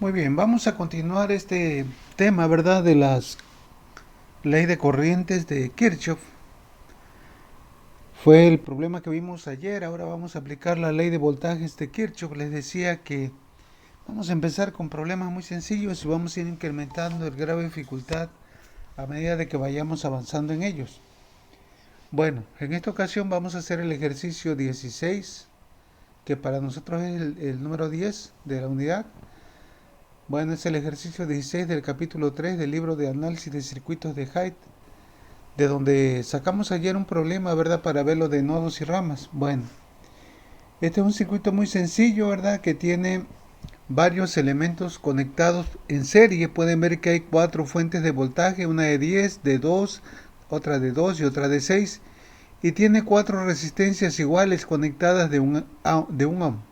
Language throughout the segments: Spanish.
Muy bien, vamos a continuar este tema, ¿verdad? De las ley de corrientes de Kirchhoff. Fue el problema que vimos ayer, ahora vamos a aplicar la ley de voltajes de Kirchhoff. Les decía que vamos a empezar con problemas muy sencillos y vamos a ir incrementando el grado de dificultad a medida de que vayamos avanzando en ellos. Bueno, en esta ocasión vamos a hacer el ejercicio 16, que para nosotros es el número 10 de la unidad. Bueno, es el ejercicio 16 del capítulo 3 del libro de análisis de circuitos de Haidt, de donde sacamos ayer un problema, ¿verdad? Para ver lo de nodos y ramas. Bueno, este es un circuito muy sencillo, ¿verdad? Que tiene varios elementos conectados en serie. Pueden ver que hay cuatro fuentes de voltaje, una de 10, de 2, otra de 2 y otra de 6. Y tiene cuatro resistencias iguales conectadas de un ohm.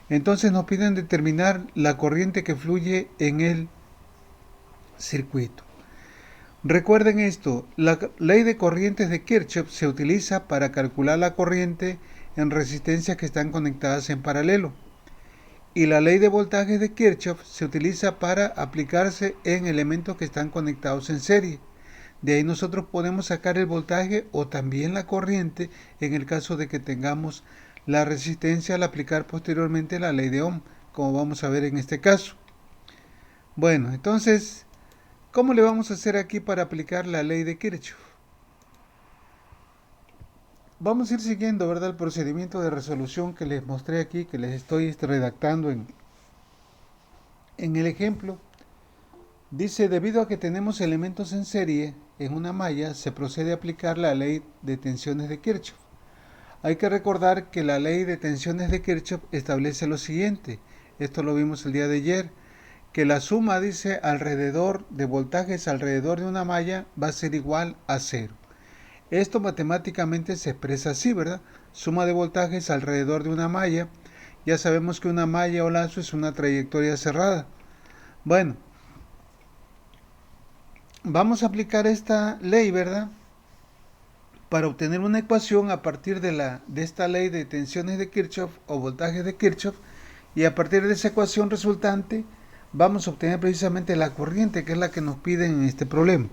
Entonces nos piden determinar la corriente que fluye en el circuito. Recuerden esto, la ley de corrientes de Kirchhoff se utiliza para calcular la corriente en resistencias que están conectadas en paralelo. Y la ley de voltajes de Kirchhoff se utiliza para aplicarse en elementos que están conectados en serie. De ahí nosotros podemos sacar el voltaje o también la corriente en el caso de que tengamos la resistencia al aplicar posteriormente la ley de Ohm, como vamos a ver en este caso. Bueno, entonces, ¿cómo le vamos a hacer aquí para aplicar la ley de Kirchhoff? Vamos a ir siguiendo, ¿verdad?, el procedimiento de resolución que les mostré aquí, que les estoy redactando en el ejemplo. Dice, debido a que tenemos elementos en serie en una malla, se procede a aplicar la ley de tensiones de Kirchhoff. Hay que recordar que la ley de tensiones de Kirchhoff establece lo siguiente, esto lo vimos el día de ayer, que la suma, dice, alrededor de voltajes alrededor de una malla va a ser igual a cero. Esto matemáticamente se expresa así, ¿verdad? Suma de voltajes alrededor de una malla. Ya sabemos que una malla o lazo es una trayectoria cerrada. Bueno, vamos a aplicar esta ley, ¿verdad? Para obtener una ecuación a partir de esta ley de tensiones de Kirchhoff o voltajes de Kirchhoff, y a partir de esa ecuación resultante vamos a obtener precisamente la corriente, que es la que nos piden en este problema.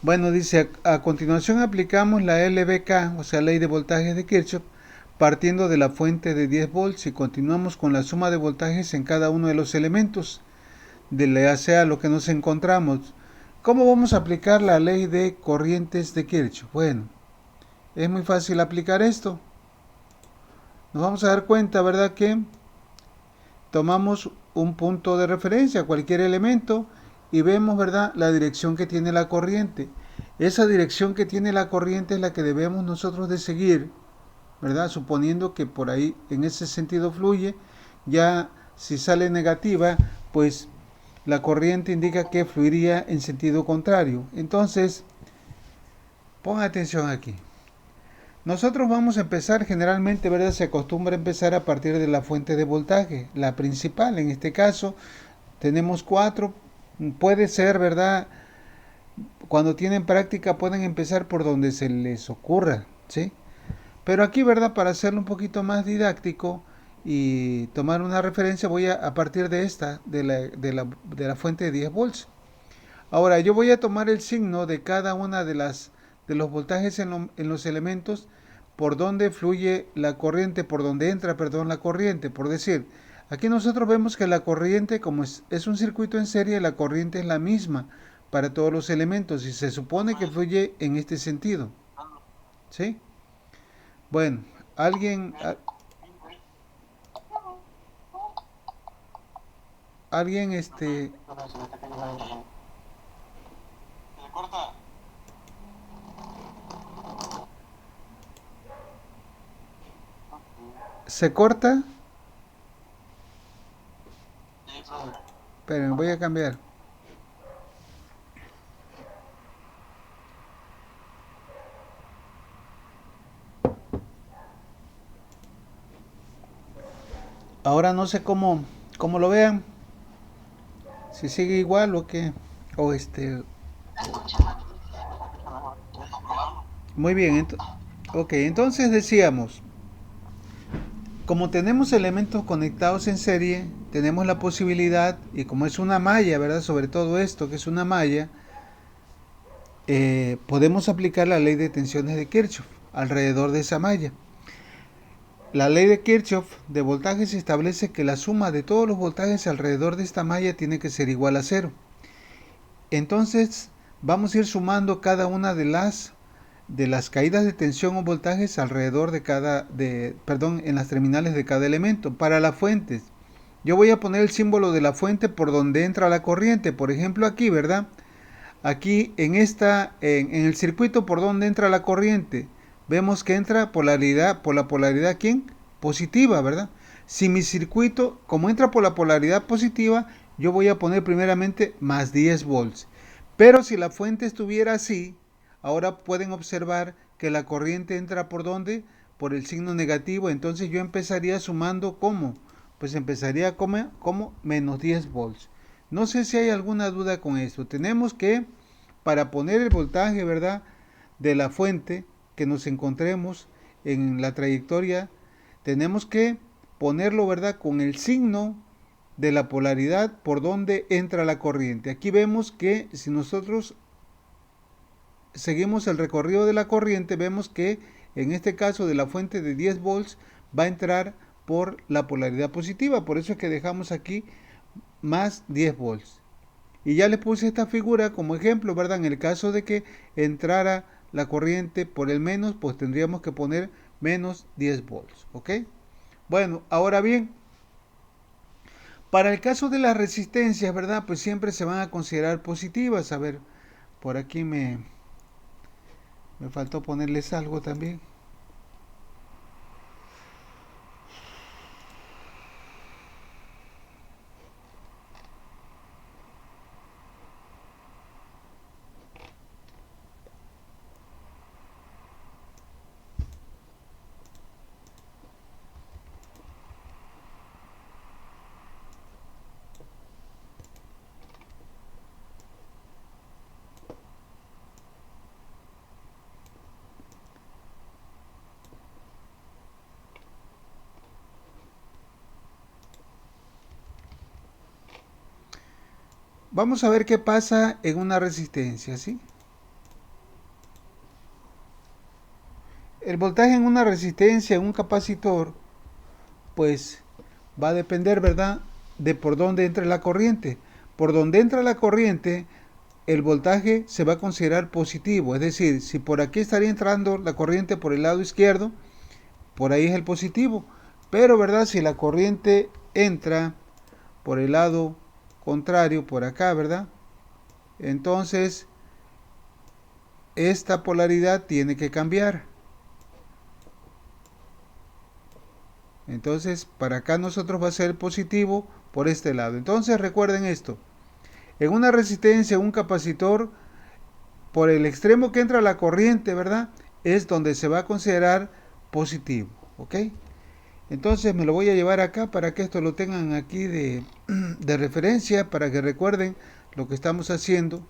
Bueno, dice, a continuación aplicamos la LVK, o sea, ley de voltajes de Kirchhoff, partiendo de la fuente de 10 volts y continuamos con la suma de voltajes en cada uno de los elementos, de la sea lo que nos encontramos. ¿Cómo vamos a aplicar la ley de corrientes de Kirchhoff? Bueno, es muy fácil aplicar esto. Nos vamos a dar cuenta, ¿verdad?, que tomamos un punto de referencia, cualquier elemento, y vemos, ¿verdad?, la dirección que tiene la corriente. Esa dirección que tiene la corriente es la que debemos nosotros de seguir, ¿verdad? Suponiendo que por ahí en ese sentido fluye. Ya si sale negativa, pues la corriente indica que fluiría en sentido contrario. Entonces, pongan atención aquí. Nosotros vamos a empezar generalmente, ¿verdad? Se acostumbra a empezar a partir de la fuente de voltaje, la principal. En este caso tenemos cuatro. Puede ser, ¿verdad? Cuando tienen práctica pueden empezar por donde se les ocurra, ¿sí? Pero aquí, ¿verdad? Para hacerlo un poquito más didáctico y tomar una referencia, voy a partir de esta, de la fuente de 10 volts. Ahora, yo voy a tomar el signo de cada una de los voltajes en los elementos por donde fluye la corriente, por donde entra, perdón, la corriente. Por decir, aquí nosotros vemos que la corriente, como es un circuito en serie, la corriente es la misma para todos los elementos y se supone que fluye en este sentido. ¿Sí? Bueno, alguien, se corta. Pero voy a cambiar. Ahora no sé cómo lo vean. Si sigue igual o qué. O Muy bien. Ok, entonces decíamos. Como tenemos elementos conectados en serie, tenemos la posibilidad, y como es una malla, ¿verdad? Sobre todo esto, que es una malla, podemos aplicar la ley de tensiones de Kirchhoff alrededor de esa malla. La ley de Kirchhoff de voltajes establece que la suma de todos los voltajes alrededor de esta malla tiene que ser igual a cero. Entonces, vamos a ir sumando cada una de las caídas de tensión o voltajes alrededor en las terminales de cada elemento. Para las fuentes, yo voy a poner el símbolo de la fuente por donde entra la corriente. Por ejemplo, aquí, ¿verdad? Aquí en el circuito por donde entra la corriente, vemos que entra por la polaridad ¿quién? Positiva, ¿verdad? Si mi circuito, como entra por la polaridad positiva, yo voy a poner primeramente más 10 volts. Pero si la fuente estuviera así, ahora pueden observar que la corriente entra por donde, por el signo negativo, entonces yo empezaría sumando ¿cómo? Pues empezaría como menos 10 volts. No sé si hay alguna duda con esto. Tenemos que, para poner el voltaje, ¿verdad?, de la fuente que nos encontremos en la trayectoria, tenemos que ponerlo, ¿verdad?, con el signo de la polaridad por donde entra la corriente. Aquí vemos que si nosotros seguimos el recorrido de la corriente, vemos que en este caso de la fuente de 10 volts va a entrar por la polaridad positiva. Por eso es que dejamos aquí más 10 volts. Y ya le puse esta figura como ejemplo, ¿verdad? En el caso de que entrara la corriente por el menos, pues tendríamos que poner menos 10 volts, ¿ok? Bueno, ahora bien, para el caso de las resistencias, ¿verdad? Pues siempre se van a considerar positivas. A ver, por aquí me faltó ponerles algo también. Vamos a ver qué pasa en una resistencia, ¿sí? El voltaje en una resistencia, en un capacitor, pues va a depender, ¿verdad?, de por dónde entre la corriente. Por donde entra la corriente, el voltaje se va a considerar positivo. Es decir, si por aquí estaría entrando la corriente por el lado izquierdo, por ahí es el positivo. Pero, ¿verdad?, si la corriente entra por el lado contrario, por acá, ¿verdad?, entonces esta polaridad tiene que cambiar. Entonces, para acá nosotros va a ser positivo por este lado. Entonces, recuerden esto. En una resistencia, un capacitor, por el extremo que entra la corriente, ¿verdad?, es donde se va a considerar positivo, ¿ok? Entonces me lo voy a llevar acá para que esto lo tengan aquí de referencia, para que recuerden lo que estamos haciendo.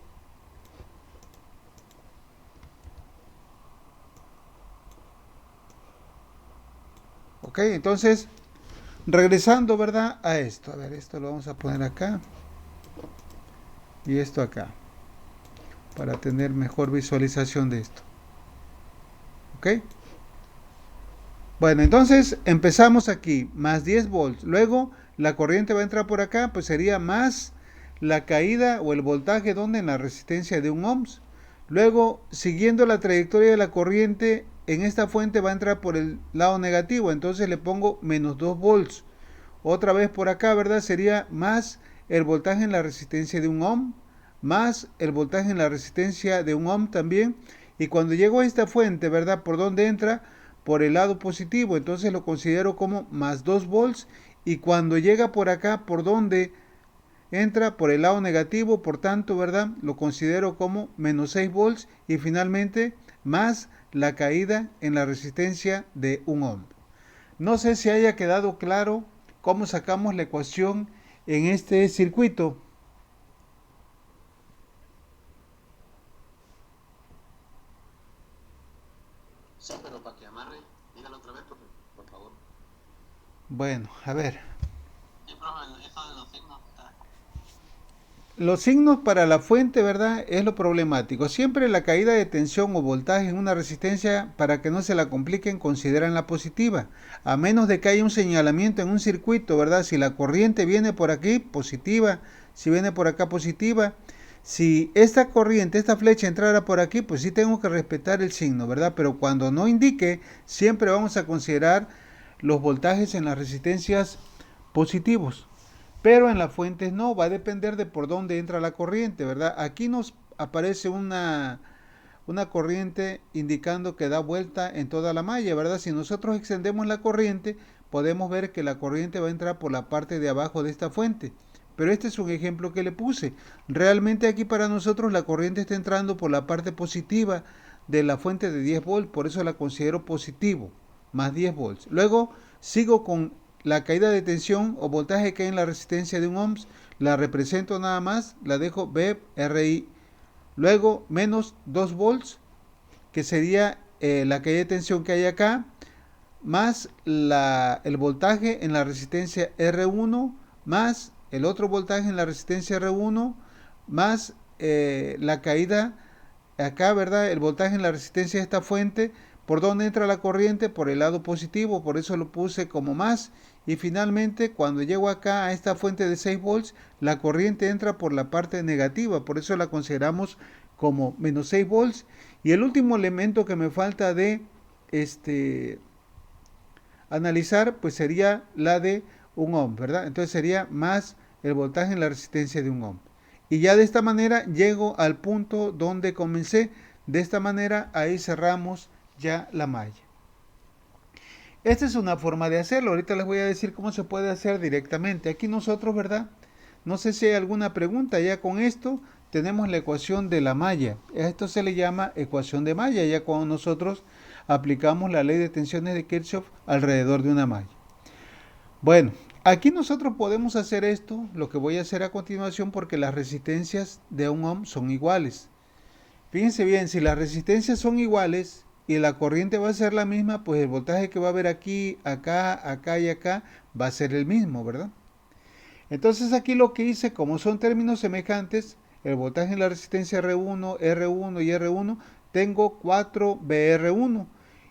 ¿Ok? Entonces, regresando, ¿verdad?, a esto. A ver, esto lo vamos a poner acá. Y esto acá. Para tener mejor visualización de esto. ¿Ok? Bueno, entonces empezamos aquí, más 10 volts. Luego la corriente va a entrar por acá, pues sería más la caída o el voltaje donde en la resistencia de un ohms. Luego, siguiendo la trayectoria de la corriente, en esta fuente va a entrar por el lado negativo, entonces le pongo menos 2 volts. Otra vez por acá, ¿verdad? Sería más el voltaje en la resistencia de un ohm, más el voltaje en la resistencia de un ohm también. Y cuando llego a esta fuente, ¿verdad?, ¿por dónde entra? Por el lado positivo, entonces lo considero como más 2 volts. Y cuando llega por acá, ¿por dónde entra? Por el lado negativo, por tanto, ¿verdad?, lo considero como menos 6 volts. Y finalmente, más la caída en la resistencia de un ohm. No sé si haya quedado claro cómo sacamos la ecuación en este circuito. Sí, pero para que amarre, dígalo otra vez, por favor. Bueno, a ver. Sí, profe, eso de los signos. Los signos para la fuente, ¿verdad? Es lo problemático. Siempre la caída de tensión o voltaje en una resistencia, para que no se la compliquen, consideran la positiva. A menos de que haya un señalamiento en un circuito, ¿verdad? Si la corriente viene por aquí, positiva. Si viene por acá, positiva. Si esta corriente, esta flecha entrara por aquí, pues sí tengo que respetar el signo, ¿verdad? Pero cuando no indique, siempre vamos a considerar los voltajes en las resistencias positivos. Pero en las fuentes no, va a depender de por dónde entra la corriente, ¿verdad? Aquí nos aparece una corriente indicando que da vuelta en toda la malla, ¿verdad? Si nosotros extendemos la corriente, podemos ver que la corriente va a entrar por la parte de abajo de esta fuente. Pero este es un ejemplo que le puse. Realmente aquí para nosotros la corriente está entrando por la parte positiva de la fuente de 10 volts, por eso la considero positivo, más 10 volts. Luego sigo con la caída de tensión o voltaje que hay en la resistencia de un ohms, la represento nada más, la dejo VRI. Luego menos 2 volts, que sería la caída de tensión que hay acá, más el voltaje en la resistencia R1, más el otro voltaje en la resistencia R1, más la caída acá, ¿verdad? El voltaje en la resistencia de esta fuente. ¿Por dónde entra la corriente? Por el lado positivo, por eso lo puse como más. Y finalmente, cuando llego acá a esta fuente de 6 volts, la corriente entra por la parte negativa, por eso la consideramos como menos 6 volts. Y el último elemento que me falta de este, analizar, pues sería la de un ohm, ¿verdad? Entonces sería más el voltaje en la resistencia de un ohm. Y ya de esta manera llego al punto donde comencé. De esta manera ahí cerramos ya la malla. Esta es una forma de hacerlo. Ahorita les voy a decir cómo se puede hacer directamente. Aquí nosotros, ¿verdad? No sé si hay alguna pregunta. Ya con esto tenemos la ecuación de la malla. Esto se le llama ecuación de malla, ya cuando nosotros aplicamos la ley de tensiones de Kirchhoff alrededor de una malla. Bueno, aquí nosotros podemos hacer esto, lo que voy a hacer a continuación, porque las resistencias de un ohm son iguales. Fíjense bien, si las resistencias son iguales y la corriente va a ser la misma, pues el voltaje que va a haber aquí, acá, acá y acá va a ser el mismo, ¿verdad? Entonces aquí lo que hice, como son términos semejantes, el voltaje en la resistencia R1, R1 y R1, tengo 4 BR1.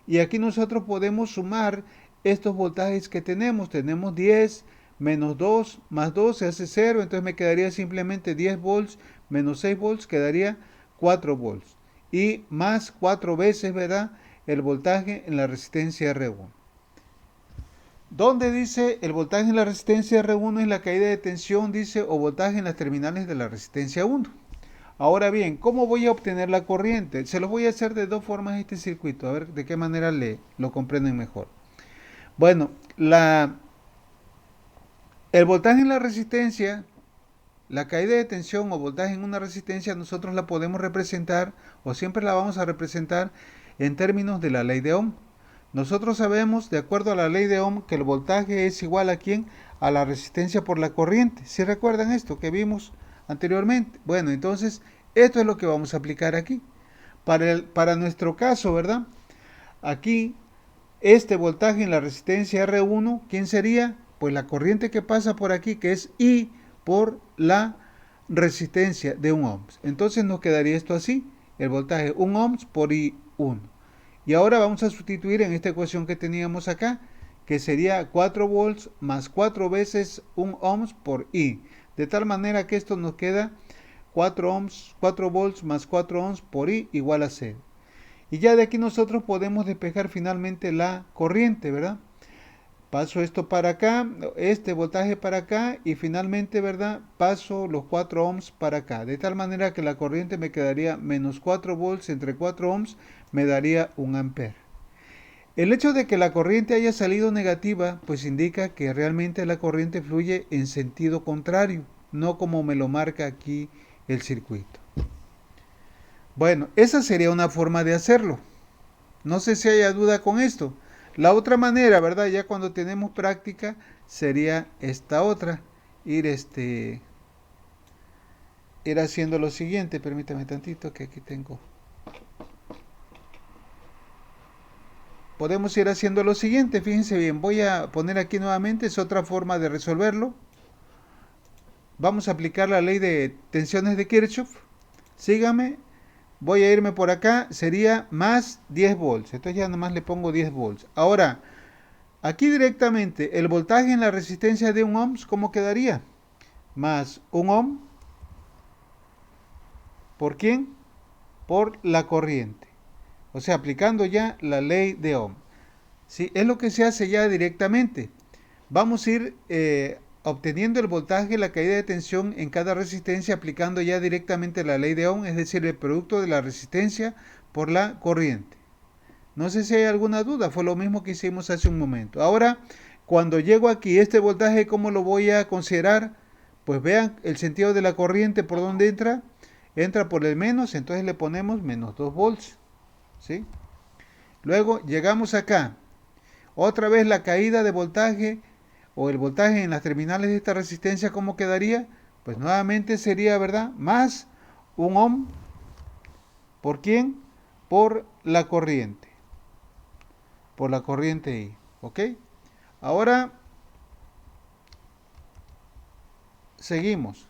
Y aquí nosotros podemos sumar estos voltajes que tenemos. Tenemos 10 menos 2 más 2 se hace 0, entonces me quedaría simplemente 10 volts menos 6 volts, quedaría 4 volts. Y más 4 veces, ¿verdad? El voltaje en la resistencia R1. ¿Dónde dice el voltaje en la resistencia R1 es la caída de tensión, dice, o voltaje en las terminales de la resistencia 1? Ahora bien, ¿cómo voy a obtener la corriente? Se los voy a hacer de dos formas este circuito, a ver de qué manera lo comprenden mejor. Bueno, el voltaje en la resistencia, la caída de tensión o voltaje en una resistencia, nosotros la podemos representar, o siempre la vamos a representar, en términos de la ley de Ohm. Nosotros sabemos, de acuerdo a la ley de Ohm, que el voltaje es igual a ¿quién? A la resistencia por la corriente. ¿Sí recuerdan esto que vimos anteriormente? Bueno, entonces, esto es lo que vamos a aplicar aquí. Para nuestro caso, ¿verdad? Aquí, este voltaje en la resistencia R1, ¿quién sería? Pues la corriente que pasa por aquí, que es I por la resistencia de un ohms. Entonces nos quedaría esto así, el voltaje 1 ohms por I1. Y ahora vamos a sustituir en esta ecuación que teníamos acá, que sería 4 volts más 4 veces 1 ohms por I. De tal manera que esto nos queda 4 volts más 4 ohms por I igual a 0. Y ya de aquí nosotros podemos despejar finalmente la corriente, ¿verdad? Paso esto para acá, este voltaje para acá y finalmente, ¿verdad? Paso los 4 ohms para acá. De tal manera que la corriente me quedaría menos 4 volts entre 4 ohms, me daría 1 ampere. El hecho de que la corriente haya salido negativa, pues indica que realmente la corriente fluye en sentido contrario, no como me lo marca aquí el circuito. Bueno, esa sería una forma de hacerlo. No sé si haya duda con esto. La otra manera, ¿verdad? Ya cuando tenemos práctica, sería esta otra. Ir, ir haciendo lo siguiente. Permítame tantito que aquí tengo. podemos ir haciendo lo siguiente. Fíjense bien, voy a poner aquí nuevamente, es otra forma de resolverlo. Vamos a aplicar la ley de tensiones de Kirchhoff. Sígame, voy a irme por acá, sería más 10 volts. Entonces ya nomás le pongo 10 volts. Ahora, aquí directamente, el voltaje en la resistencia de 1 ohm, ¿cómo quedaría? Más 1 ohm, ¿por quién? Por la corriente. O sea, aplicando ya la ley de Ohm. ¿Sí? Es lo que se hace ya directamente. Vamos a ir obteniendo el voltaje, la caída de tensión en cada resistencia aplicando ya directamente la ley de Ohm, es decir, el producto de la resistencia por la corriente. No sé si hay alguna duda, fue lo mismo que hicimos hace un momento. Ahora, cuando llego aquí, este voltaje, ¿cómo lo voy a considerar? Pues vean el sentido de la corriente por donde entra. Entra por el menos, entonces le ponemos menos 2 volts. ¿Sí? Luego llegamos acá. Otra vez la caída de voltaje o el voltaje en las terminales de esta resistencia, ¿cómo quedaría? Pues nuevamente sería, ¿verdad? Más 1 ohm. ¿Por quién? Por la corriente. Por la corriente I. ¿Ok? Ahora seguimos.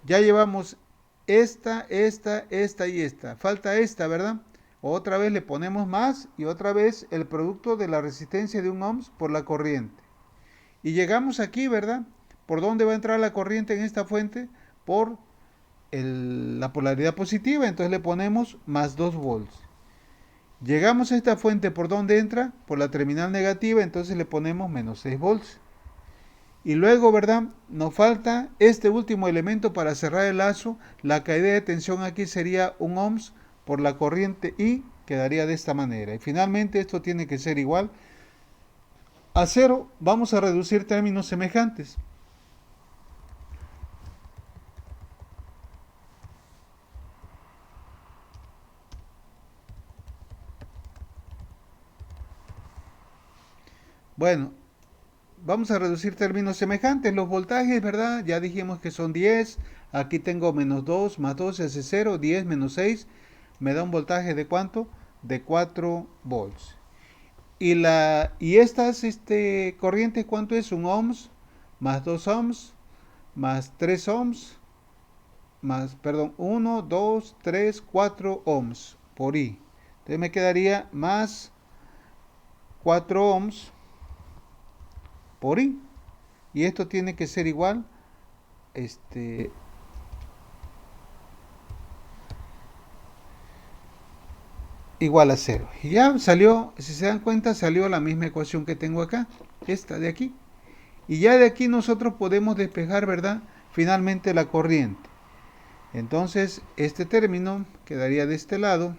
Ya llevamos esta y esta. Falta esta, ¿verdad? Otra vez le ponemos más y otra vez el producto de la resistencia de 1 ohm por la corriente. Y llegamos aquí, ¿verdad? ¿Por dónde va a entrar la corriente en esta fuente? Por la polaridad positiva, entonces le ponemos más 2 volts. Llegamos a esta fuente, ¿por dónde entra? Por la terminal negativa, entonces le ponemos menos 6 volts. Y luego, ¿verdad? Nos falta este último elemento para cerrar el lazo. La caída de tensión aquí sería 1 ohms por la corriente I, quedaría de esta manera. Y finalmente esto tiene que ser igual a 0. Vamos a reducir términos semejantes. Bueno, vamos a reducir términos semejantes. Los voltajes, ¿verdad? Ya dijimos que son 10. Aquí tengo menos 2, más 2 hace 0. 10 menos 6 me da un voltaje de ¿cuánto? De 4 volts. Y estas corrientes, ¿cuánto es? 1 ohms, más 2 ohms, más 3 ohms, más, perdón, 1, 2, 3, 4 ohms por I. Entonces me quedaría más 4 ohms por I. Y esto tiene que ser igual, igual a 0. Y ya salió, si se dan cuenta, salió la misma ecuación que tengo acá, esta de aquí. Y ya de aquí nosotros podemos despejar, ¿verdad? Finalmente la corriente. Entonces, este término quedaría de este lado.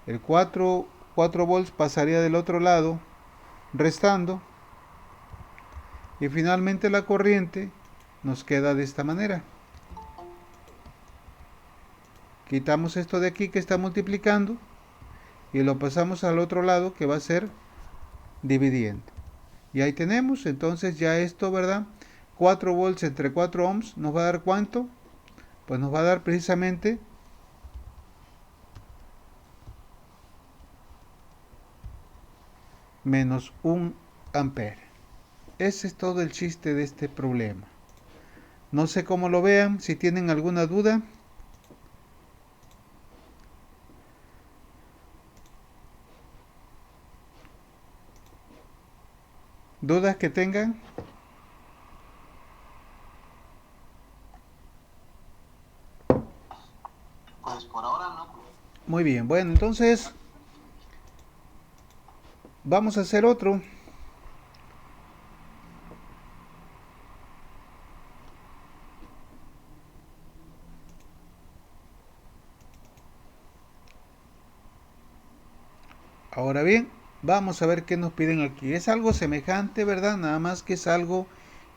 El 4 volts pasaría del otro lado, restando. Y finalmente la corriente nos queda de esta manera. Quitamos esto de aquí que está multiplicando y lo pasamos al otro lado que va a ser dividiendo. Y ahí tenemos, entonces ya esto, ¿verdad? 4 volts entre 4 ohms nos va a dar ¿cuánto? Pues nos va a dar precisamente menos 1 ampere. Ese es todo el chiste de este problema. No sé cómo lo vean, si tienen alguna duda. ¿Dudas que tengan? Pues por ahora no. Muy bien, bueno, entonces vamos a hacer otro. Ahora bien, vamos a ver qué nos piden aquí. Es algo semejante, ¿verdad? Nada más que es algo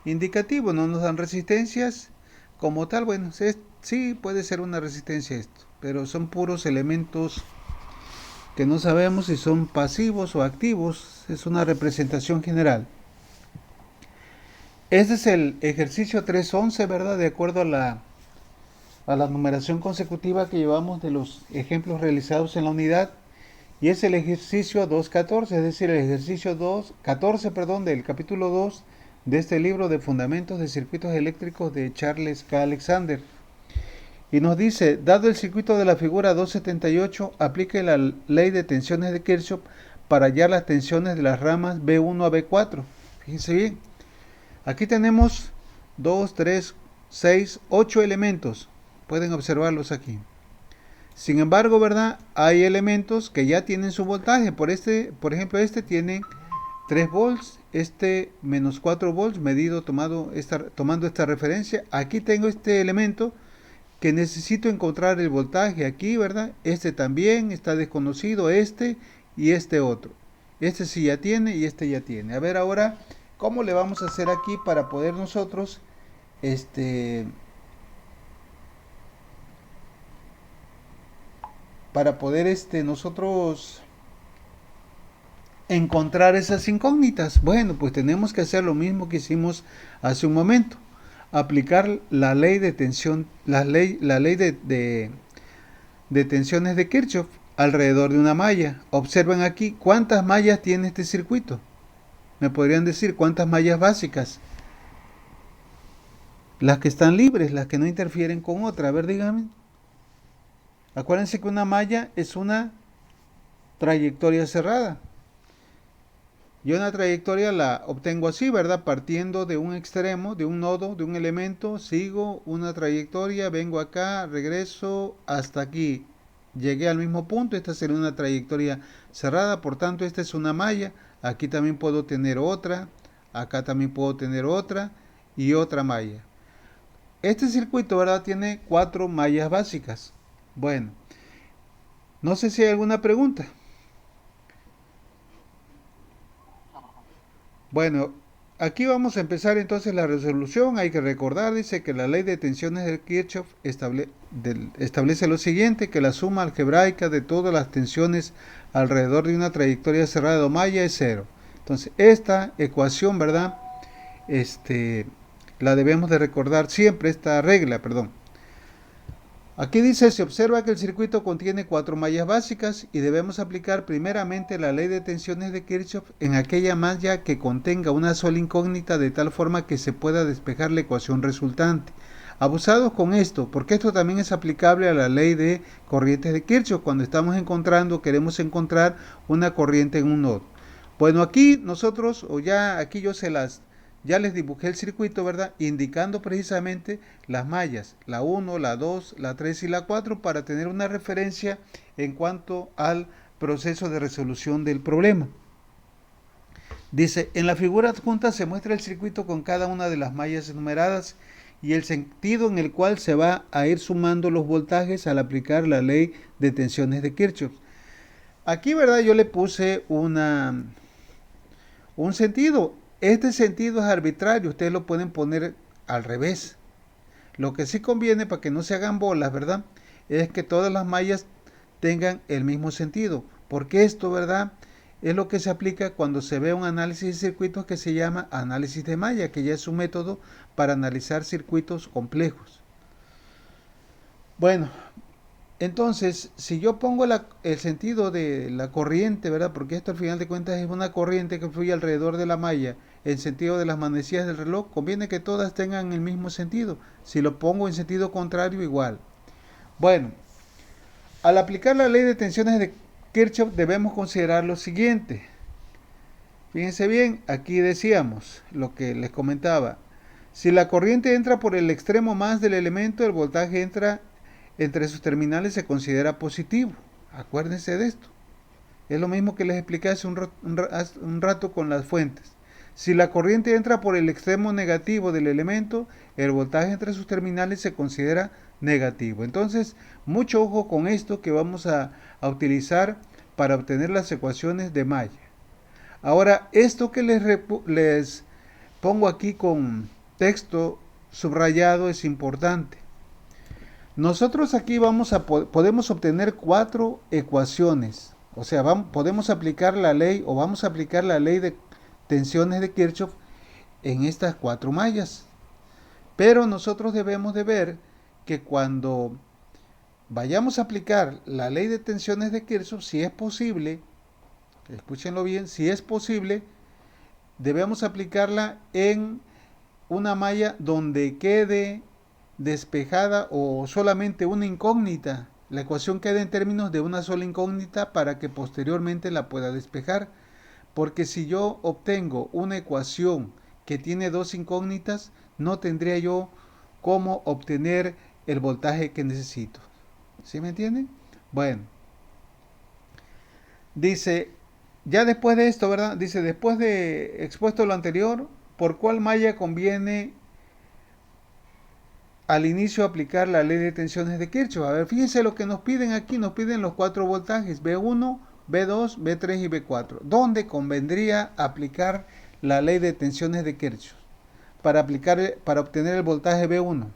indicativo, no nos dan resistencias. Como tal, bueno, sí puede ser una resistencia esto, pero son puros elementos que no sabemos si son pasivos o activos. Es una representación general. Este es el ejercicio 311, ¿verdad? De acuerdo a a la numeración consecutiva que llevamos de los ejemplos realizados en la unidad, y es el ejercicio 2.14, es decir, el ejercicio 2.14, perdón, del capítulo 2 de este libro de Fundamentos de Circuitos Eléctricos de Charles K. Alexander. Y nos dice, dado el circuito de la figura 278, aplique la ley de tensiones de Kirchhoff para hallar las tensiones de las ramas B1 a B4. Fíjense bien, aquí tenemos 2, 3, 6, 8 elementos. Pueden observarlos aquí. Sin embargo, ¿verdad? Hay elementos que ya tienen su voltaje. Por ejemplo, este tiene 3 volts, este menos 4 volts, medido tomando esta referencia. Aquí tengo este elemento que necesito encontrar el voltaje aquí, ¿verdad? Este también está desconocido, este y este otro. Este sí ya tiene y este ya tiene. A ver ahora, ¿cómo le vamos a hacer aquí para poder nosotros, nosotros encontrar esas incógnitas? Bueno, pues tenemos que hacer lo mismo que hicimos hace un momento. Aplicar la ley de tensión, la ley de tensiones de Kirchhoff alrededor de una malla. Observen aquí cuántas mallas tiene este circuito. Me podrían decir cuántas mallas básicas. Las que están libres, las que no interfieren con otra. A ver, díganme. Acuérdense que una malla es una trayectoria cerrada. Yo una trayectoria la obtengo así, ¿verdad? Partiendo de un extremo, de un nodo, de un elemento, sigo una trayectoria, vengo acá, regreso hasta aquí. Llegué al mismo punto, esta sería una trayectoria cerrada, por tanto esta es una malla. Aquí también puedo tener otra, acá también puedo tener otra y otra malla. Este circuito, ¿verdad? Tiene 4 mallas básicas. Bueno, no sé si hay alguna pregunta. Bueno, aquí vamos a empezar entonces la resolución. Hay que recordar, dice que la ley de tensiones de Kirchhoff establece lo siguiente, que la suma algebraica de todas las tensiones alrededor de una trayectoria cerrada o malla es 0. Entonces, esta ecuación, ¿verdad? La debemos de recordar siempre, esta regla, perdón. Aquí dice, se observa que el circuito contiene 4 mallas básicas y debemos aplicar primeramente la ley de tensiones de Kirchhoff en aquella malla que contenga una sola incógnita de tal forma que se pueda despejar la ecuación resultante. Abusados con esto, porque esto también es aplicable a la ley de corrientes de Kirchhoff cuando queremos encontrar una corriente en un nodo. Bueno, aquí nosotros, aquí yo ya les dibujé el circuito, ¿verdad? Indicando precisamente las mallas, la 1, la 2, la 3 y la 4 para tener una referencia en cuanto al proceso de resolución del problema. Dice, en la figura adjunta se muestra el circuito con cada una de las mallas enumeradas y el sentido en el cual se va a ir sumando los voltajes al aplicar la ley de tensiones de Kirchhoff. Aquí, ¿verdad? Yo le puse un sentido. Este sentido es arbitrario, ustedes lo pueden poner al revés. Lo que sí conviene para que no se hagan bolas, ¿verdad? Es que todas las mallas tengan el mismo sentido. Porque esto, ¿verdad? Es lo que se aplica cuando se ve un análisis de circuitos que se llama análisis de malla, que ya es un método para analizar circuitos complejos. Bueno, entonces, si yo pongo el sentido de la corriente, ¿verdad? Porque esto al final de cuentas es una corriente que fluye alrededor de la malla, en sentido de las manecillas del reloj, conviene que todas tengan el mismo sentido. Si lo pongo en sentido contrario, igual. Bueno, al aplicar la ley de tensiones de Kirchhoff debemos considerar lo siguiente. Fíjense bien, aquí decíamos lo que les comentaba. Si la corriente entra por el extremo más del elemento, el voltaje entre sus terminales se considera positivo. Acuérdense de esto. Es lo mismo que les expliqué hace un rato con las fuentes. Si la corriente entra por el extremo negativo del elemento, el voltaje entre sus terminales se considera negativo. Entonces, mucho ojo con esto que vamos a utilizar para obtener las ecuaciones de malla. Ahora, esto que les pongo aquí con texto subrayado es importante. Nosotros aquí podemos obtener 4 ecuaciones. O sea, podemos aplicar la ley o vamos a aplicar la ley de tensiones de Kirchhoff en estas 4 mallas. Pero nosotros debemos de ver que cuando vayamos a aplicar la ley de tensiones de Kirchhoff, si es posible, escúchenlo bien, si es posible, debemos aplicarla en una malla donde quede despejada o solamente una incógnita. La ecuación queda en términos de una sola incógnita para que posteriormente la pueda despejar. Porque si yo obtengo una ecuación que tiene dos incógnitas, no tendría yo cómo obtener el voltaje que necesito. ¿Sí me entienden? Bueno, dice, ya después de esto, ¿verdad? Dice, después de expuesto lo anterior, ¿por cuál malla conviene al inicio aplicar la ley de tensiones de Kirchhoff? A ver, fíjense lo que nos piden aquí, nos piden los cuatro voltajes, B1, B2, B3 y B4. ¿Dónde convendría aplicar la ley de tensiones de Kirchhoff para obtener el voltaje B1?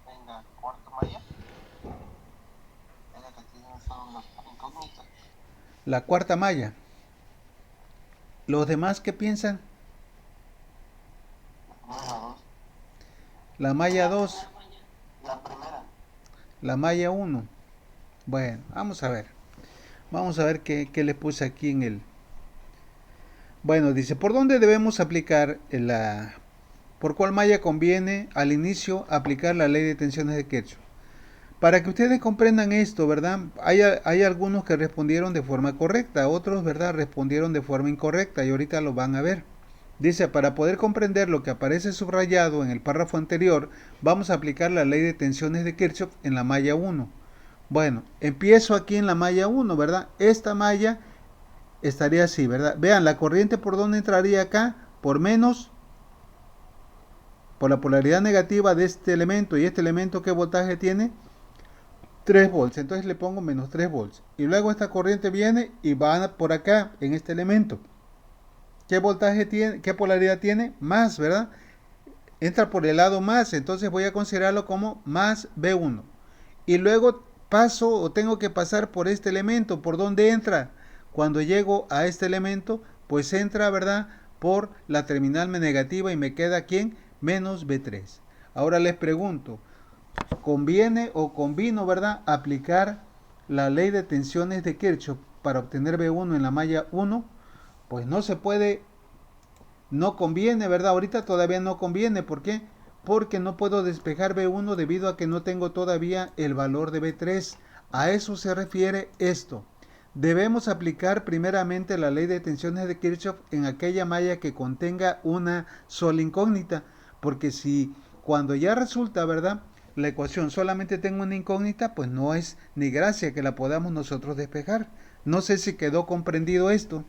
En la cuarta malla, en la que tienen son las incógnitas. La cuarta malla. ¿Los demás qué piensan? La La dos. malla 2, La primera. la malla 1. Bueno, vamos a ver. Vamos a ver qué le puse aquí en el... Bueno, dice, ¿por dónde debemos aplicar por cuál malla conviene al inicio aplicar la ley de tensiones de Kirchhoff? Para que ustedes comprendan esto, ¿verdad? Hay algunos que respondieron de forma correcta, otros, ¿verdad? Respondieron de forma incorrecta y ahorita lo van a ver. Dice, para poder comprender lo que aparece subrayado en el párrafo anterior, vamos a aplicar la ley de tensiones de Kirchhoff en la malla 1. Bueno, empiezo aquí en la malla 1, ¿verdad? Esta malla estaría así, ¿verdad? Vean, la corriente por dónde entraría acá, por menos, por la polaridad negativa de este elemento, y este elemento, ¿qué voltaje tiene? 3 volts, entonces le pongo menos 3 volts. Y luego esta corriente viene y va por acá, en este elemento. ¿Qué voltaje tiene? ¿Qué polaridad tiene? Más, ¿verdad? Entra por el lado más, entonces voy a considerarlo como más B1. Y luego paso o tengo que pasar por este elemento. ¿Por dónde entra? Cuando llego a este elemento, pues entra, ¿verdad? Por la terminal negativa y me queda ¿quién? Menos B3. Ahora les pregunto, ¿conviene o convino, ¿verdad? Aplicar la ley de tensiones de Kirchhoff para obtener B1 en la malla 1? Pues no se puede, no conviene, ¿verdad? Ahorita todavía no conviene. ¿Por qué? Porque no puedo despejar B1 debido a que no tengo todavía el valor de B3. A eso se refiere esto. Debemos aplicar primeramente la ley de tensiones de Kirchhoff en aquella malla que contenga una sola incógnita. Porque si cuando ya resulta, ¿verdad?, la ecuación solamente tengo una incógnita, pues no es ni gracia que la podamos nosotros despejar. No sé si quedó comprendido esto.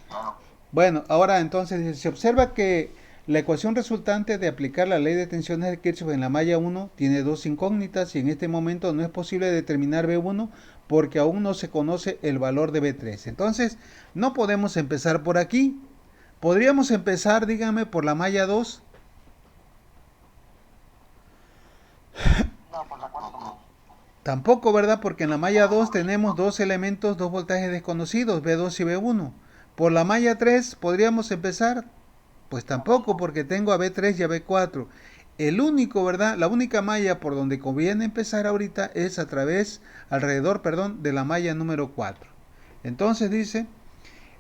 Claro. Bueno, ahora entonces se observa que la ecuación resultante de aplicar la ley de tensiones de Kirchhoff en la malla 1 tiene dos incógnitas y en este momento no es posible determinar B1 porque aún no se conoce el valor de B3. Entonces, no podemos empezar por aquí. Podríamos empezar, dígame, por la malla 2. No, por la cuarta malla. Tampoco, ¿verdad? Porque en la malla 2 tenemos dos elementos, dos voltajes desconocidos, B2 y B1. Por la malla 3 podríamos empezar, pues tampoco, porque tengo a B3 y a B4. El único, ¿verdad? La única malla por donde conviene empezar ahorita es alrededor, de la malla número 4. Entonces dice,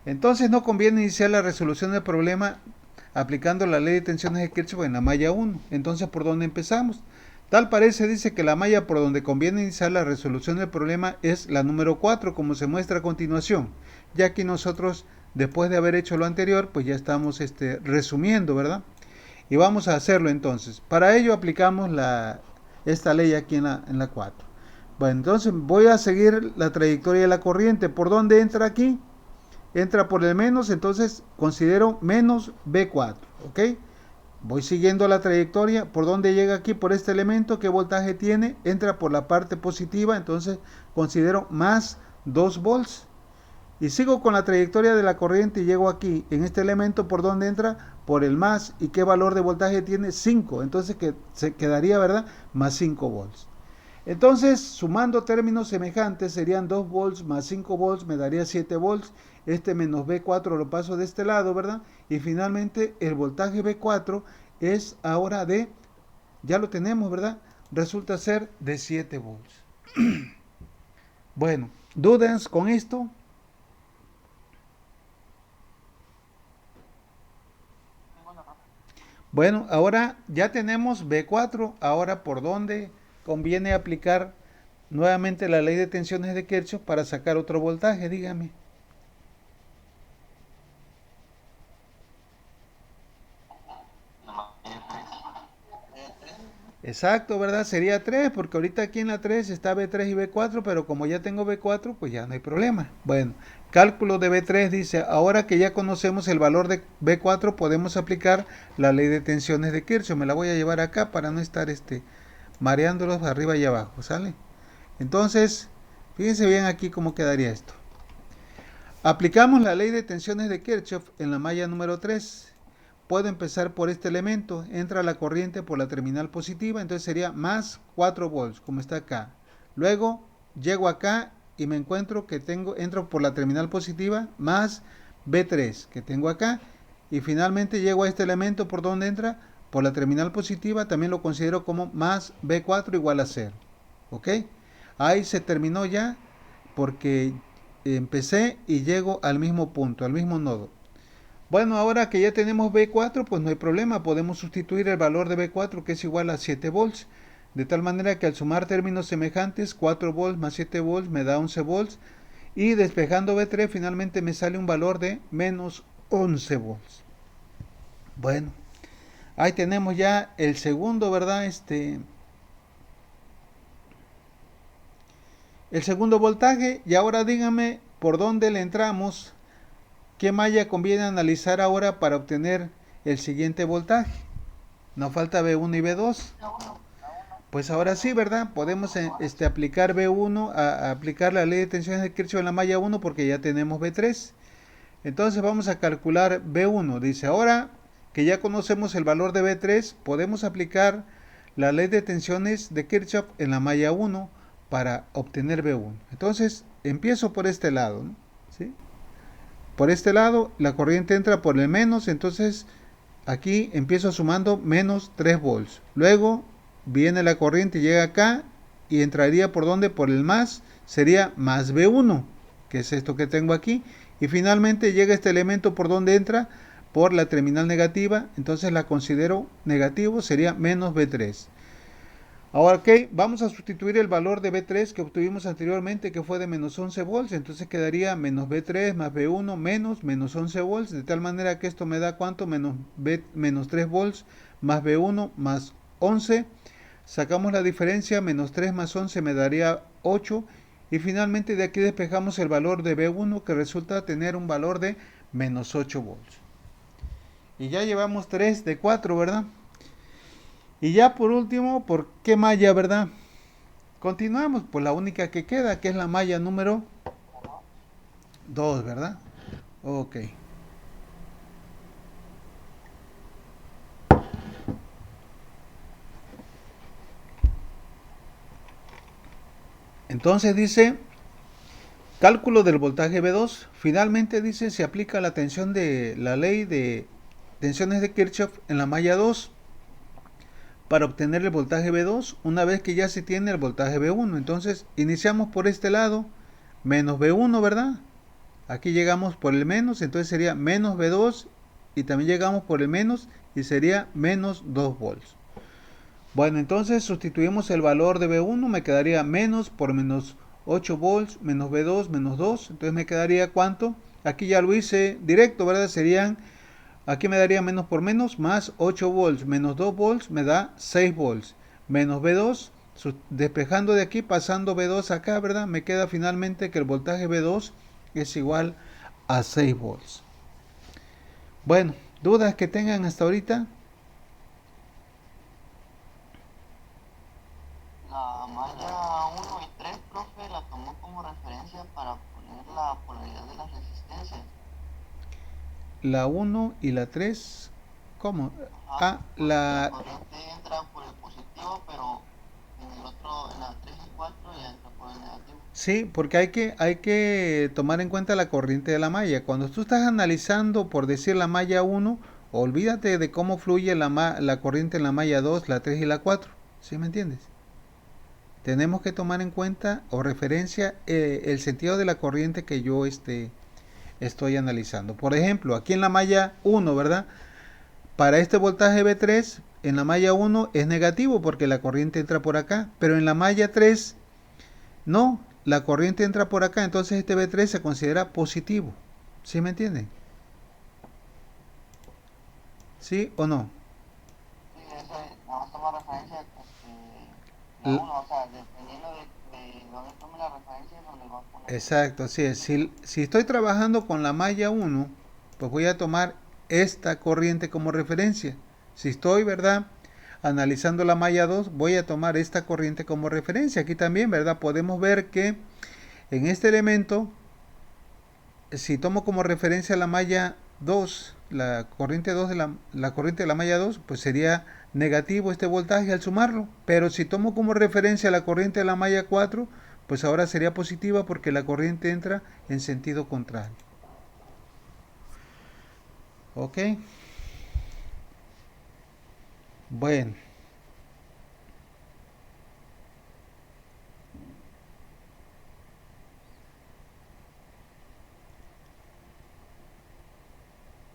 entonces no conviene iniciar la resolución del problema aplicando la ley de tensiones de Kirchhoff en la malla 1. Entonces, ¿por dónde empezamos? Tal parece, dice, que la malla por donde conviene iniciar la resolución del problema es la número 4, como se muestra a continuación. Ya aquí nosotros, después de haber hecho lo anterior, pues ya estamos resumiendo, ¿verdad? Y vamos a hacerlo entonces. Para ello aplicamos esta ley aquí en la 4. Bueno, entonces voy a seguir la trayectoria de la corriente. ¿Por dónde entra aquí? Entra por el menos, entonces considero menos B4, ¿ok? Voy siguiendo la trayectoria. ¿Por dónde llega aquí? Por este elemento. ¿Qué voltaje tiene? Entra por la parte positiva, entonces considero más 2 volts. Y sigo con la trayectoria de la corriente y llego aquí, en este elemento. ¿Por dónde entra? Por el más. ¿Y qué valor de voltaje tiene? 5. Entonces se quedaría, ¿verdad?, más 5 volts. Entonces, sumando términos semejantes, serían 2 volts más 5 volts, me daría 7 volts. Este menos B4 lo paso de este lado, ¿verdad? Y finalmente el voltaje B4 es ahora de, ya lo tenemos, ¿verdad? Resulta ser de 7 volts. Bueno, ¿dudas con esto? Ninguna, profe. Bueno, ahora ya tenemos B4. Ahora, ¿por dónde conviene aplicar nuevamente la ley de tensiones de Kirchhoff para sacar otro voltaje? Dígame. La malla 3. Exacto, ¿verdad? Sería 3 porque ahorita aquí en la 3 está B3 y B4, pero como ya tengo B4, pues ya no hay problema. Bueno, cálculo de B3 dice, ahora que ya conocemos el valor de B4, podemos aplicar la ley de tensiones de Kirchhoff. Me la voy a llevar acá para no estar mareándolos arriba y abajo, ¿sale? Entonces, fíjense bien aquí cómo quedaría esto. Aplicamos la ley de tensiones de Kirchhoff en la malla número 3. Puedo empezar por este elemento. Entra la corriente por la terminal positiva, entonces sería más 4 volts, como está acá. Luego llego acá y me encuentro que entro por la terminal positiva más B3 que tengo acá. Y finalmente llego a este elemento por donde entra, por la terminal positiva, también lo considero como más B4 igual a 0. ¿Ok? Ahí se terminó ya porque empecé y llego al mismo punto, al mismo nodo. Bueno, ahora que ya tenemos B4, pues no hay problema, podemos sustituir el valor de B4 que es igual a 7 volts, de tal manera que al sumar términos semejantes, 4 volts más 7 volts me da 11 volts, y despejando B3 finalmente me sale un valor de menos 11 volts. Bueno, ahí tenemos ya el segundo, ¿verdad? El segundo voltaje, y ahora dígame por dónde le entramos. ¿Qué malla conviene analizar ahora para obtener el siguiente voltaje? Nos falta B1 y B2. La 1. Pues ahora sí, ¿verdad? Podemos aplicar B1, aplicar la ley de tensiones de Kirchhoff en la malla 1 porque ya tenemos B3. Entonces vamos a calcular B1. Dice, ahora que ya conocemos el valor de B3, podemos aplicar la ley de tensiones de Kirchhoff en la malla 1 para obtener B1. Entonces empiezo por este lado, ¿no? ¿Sí? Por este lado la corriente entra por el menos, entonces aquí empiezo sumando menos 3 volts. Luego viene la corriente y llega acá y entraría por donde, por el más, sería más B1, que es esto que tengo aquí. Y finalmente llega este elemento por donde entra, por la terminal negativa, entonces la considero negativo, sería menos B3. Ahora, ok, vamos a sustituir el valor de B3 que obtuvimos anteriormente, que fue de menos 11 volts, entonces quedaría menos B3 más B1 menos 11 volts, de tal manera que esto me da ¿cuánto? Menos 3 volts más B1 más 11, sacamos la diferencia, menos 3 más 11 me daría 8, y finalmente de aquí despejamos el valor de B1 que resulta tener un valor de menos 8 volts. Y ya llevamos 3 de 4, ¿verdad? Y ya por último, ¿por qué malla, verdad? Continuamos por la única que queda, que es la malla número 2, ¿verdad? Ok. Entonces dice, cálculo del voltaje B2. Finalmente dice, se aplica la tensión de la ley de tensiones de Kirchhoff en la malla 2 para obtener el voltaje B2 una vez que ya se tiene el voltaje B1. Entonces iniciamos por este lado, menos B1, ¿verdad? Aquí llegamos por el menos, entonces sería menos B2 y también llegamos por el menos y sería menos 2 volts. Bueno, entonces sustituimos el valor de B1, me quedaría menos por menos 8 volts, menos B2, menos 2, entonces me quedaría ¿cuánto? Aquí ya lo hice directo, ¿verdad? Serían, aquí me daría menos por menos, más 8 volts, menos 2 volts, me da 6 volts, menos B2, despejando de aquí, pasando B2 acá, ¿verdad? Me queda finalmente que el voltaje B2 es igual a 6 volts. Bueno, ¿dudas que tengan hasta ahorita? La malla 1 y 3, profe, la tomó como referencia para poner la polaridad de las resistencias. La 1 y la 3, ¿cómo? Ajá, Ah, porque la la... corriente entra por el positivo, pero en la 3 Sí, porque hay que tomar en cuenta la corriente de la malla. Cuando tú estás analizando, por decir, la malla uno, olvídate de cómo fluye la corriente en la malla 2, la 3 y la 4. ¿Sí me entiendes? Tenemos que tomar en cuenta o referencia el sentido de la corriente que yo estoy analizando. Por ejemplo, aquí en la malla uno, ¿verdad? Para este voltaje B3, en la malla uno es negativo porque la corriente entra por acá, pero en la malla 3 no, la corriente entra por acá, entonces este B3 se considera positivo. ¿Sí me entienden? ¿Sí o no? Sí, eso vamos a tomar referencia la L- 1, o sea, dependiendo de donde tome la referencia es donde va a poner exacto, así es. Si estoy trabajando con la malla uno, pues voy a tomar esta corriente como referencia. Si estoy, ¿verdad? Analizando la malla 2, voy a tomar esta corriente como referencia. Aquí también, ¿verdad? Podemos ver que en este elemento, si tomo como referencia la malla 2, la corriente 2 la corriente de la malla 2, pues sería negativo este voltaje al sumarlo. Pero si tomo como referencia la corriente de la malla 4, pues ahora sería positiva porque la corriente entra en sentido contrario. ¿Ok? Bueno,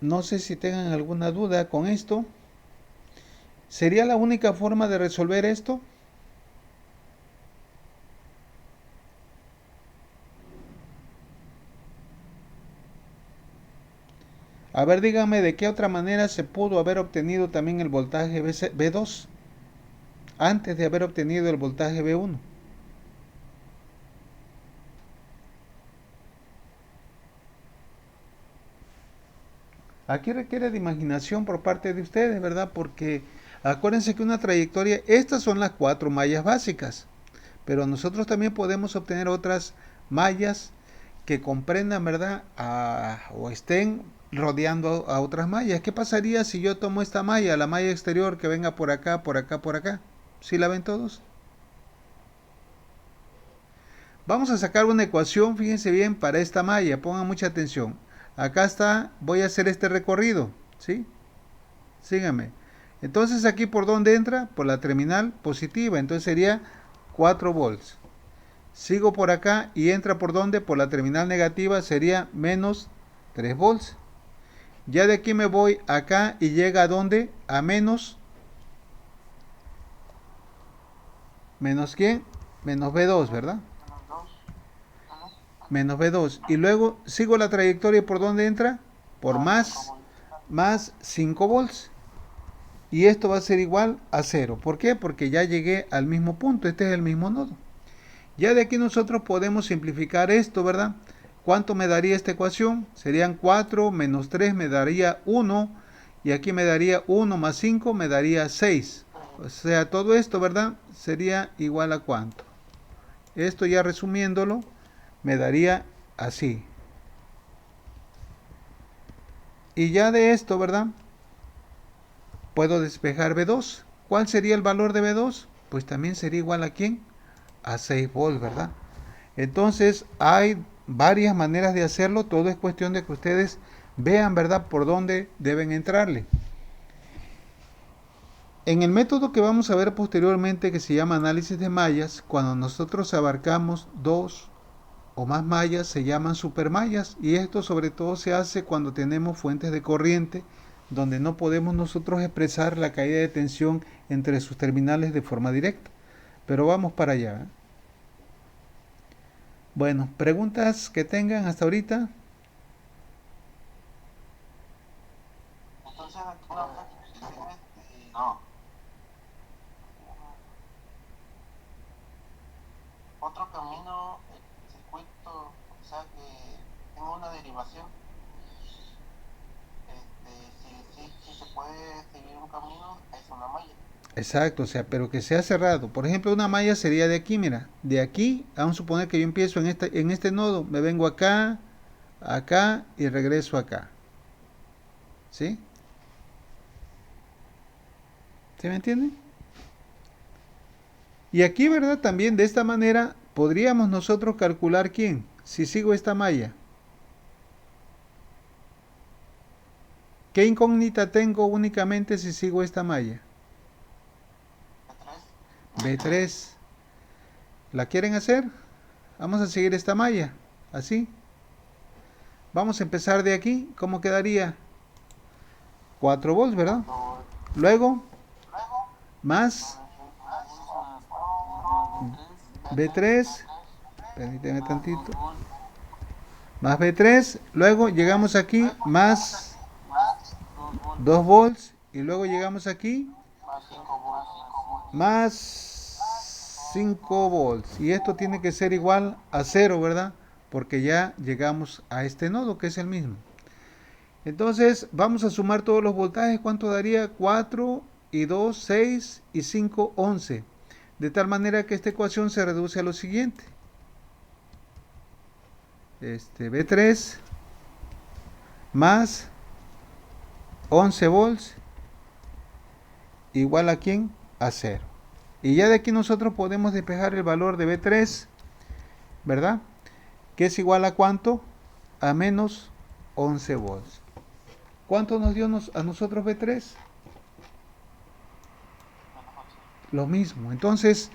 no sé si tengan alguna duda con esto. ¿Sería la única forma de resolver esto? A ver, dígame de qué otra manera se pudo haber obtenido también el voltaje B2 antes de haber obtenido el voltaje B1. Aquí requiere de imaginación por parte de ustedes, ¿verdad? Porque acuérdense que una trayectoria, estas son las cuatro mallas básicas, pero nosotros también podemos obtener otras mallas que comprendan, ¿verdad? O estén rodeando a otras mallas. ¿Qué pasaría si yo tomo esta malla, la malla exterior que venga por acá, por acá, por acá? ¿Sí la ven todos? Vamos a sacar una ecuación, fíjense bien, para esta malla, pongan mucha atención. Acá está, voy a hacer este recorrido, ¿sí? Síganme. Entonces aquí por dónde entra? Por la terminal positiva, entonces sería 4 volts. Sigo por acá y entra por dónde? Por la terminal negativa, sería menos 3 volts. Ya de aquí me voy acá y llega a dónde? A menos ¿qué? Menos B2, ¿verdad? menos 2. Ajá. Menos B2. Y luego sigo la trayectoria por dónde entra? Por A 5 más, voltios. más 5 volts. Y esto va a ser igual a cero. ¿Por qué? Porque ya llegué al mismo punto. Este es el mismo nodo. Ya de aquí nosotros podemos simplificar esto, ¿verdad? ¿Cuánto me daría esta ecuación? Serían 4 menos 3 me daría 1. Y aquí me daría 1 más 5 me daría 6. O sea, todo esto, ¿verdad? Sería igual a cuánto. Esto ya resumiéndolo, me daría así. Y ya de esto, ¿verdad? Puedo despejar B2. ¿Cuál sería el valor de B2? Pues también sería igual a quién? A 6 volts, ¿verdad? Entonces hay varias maneras de hacerlo, todo es cuestión de que ustedes vean, ¿verdad?, por dónde deben entrarle. En el método que vamos a ver posteriormente, que se llama análisis de mallas, cuando nosotros abarcamos dos o más mallas, se llaman supermallas, y esto sobre todo se hace cuando tenemos fuentes de corriente donde no podemos nosotros expresar la caída de tensión entre sus terminales de forma directa. Pero vamos para allá, ¿eh? Bueno, preguntas que tengan hasta ahorita. Entonces, no. Otro camino, el circuito, o sea que tengo una derivación. Si se puede seguir un camino, es una malla. Exacto, o sea, pero que sea cerrado. Por ejemplo, una malla sería de aquí, mira, de aquí, vamos a suponer que yo empiezo en este nodo, me vengo acá, acá y regreso acá. ¿Sí? ¿Sí me entienden? Y aquí, ¿verdad? También de esta manera podríamos nosotros calcular quién, si sigo esta malla. ¿Qué incógnita tengo únicamente si sigo esta malla? B3. ¿La quieren hacer? Vamos a seguir esta malla, así. Vamos a empezar de aquí. ¿Cómo quedaría? 4 volts, ¿verdad? Luego, más B3. Permíteme tantito. Más B3. Luego llegamos aquí, más 2 volts. Y luego llegamos aquí, más 5 volts. Y esto tiene que ser igual a 0, ¿verdad? Porque ya llegamos a este nodo, que es el mismo. Entonces, vamos a sumar todos los voltajes. ¿Cuánto daría? 4 y 2, 6 y 5, 11. De tal manera que esta ecuación se reduce a lo siguiente. B3 más 11 volts igual a ¿quién? A 0. Y ya de aquí nosotros podemos despejar el valor de B3, ¿verdad? Que es igual a ¿cuánto? A menos 11 volts. ¿Cuánto nos dio a nosotros B3? Lo mismo. Entonces,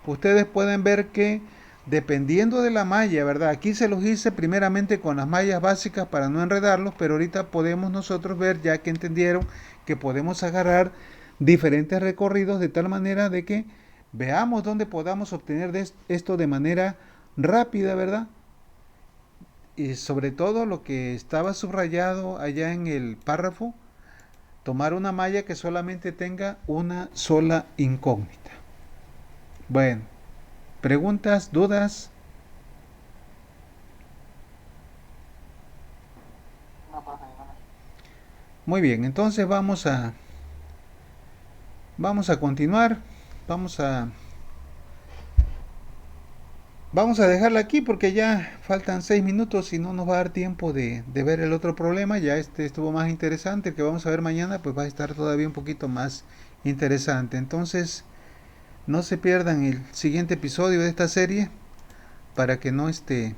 ustedes pueden ver que dependiendo de la malla, ¿verdad? Aquí se los hice primeramente con las mallas básicas para no enredarlos, pero ahorita podemos nosotros ver, ya que entendieron, que podemos agarrar diferentes recorridos de tal manera de que veamos dónde podamos obtener esto de manera rápida, ¿verdad? Y sobre todo lo que estaba subrayado allá en el párrafo, tomar una malla que solamente tenga una sola incógnita. Bueno, preguntas, dudas. Muy bien, entonces vamos a continuar. Vamos a dejarla aquí porque ya faltan 6 minutos y no nos va a dar tiempo de ver el otro problema. Ya este estuvo más interesante. El que vamos a ver mañana pues va a estar todavía un poquito más interesante. Entonces no se pierdan el siguiente episodio de esta serie para que no se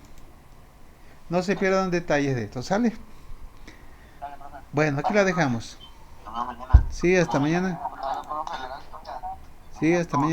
pierdan detalles de esto. ¿Sale? Bueno, aquí la dejamos. Sí, hasta mañana. Sí, hasta mañana.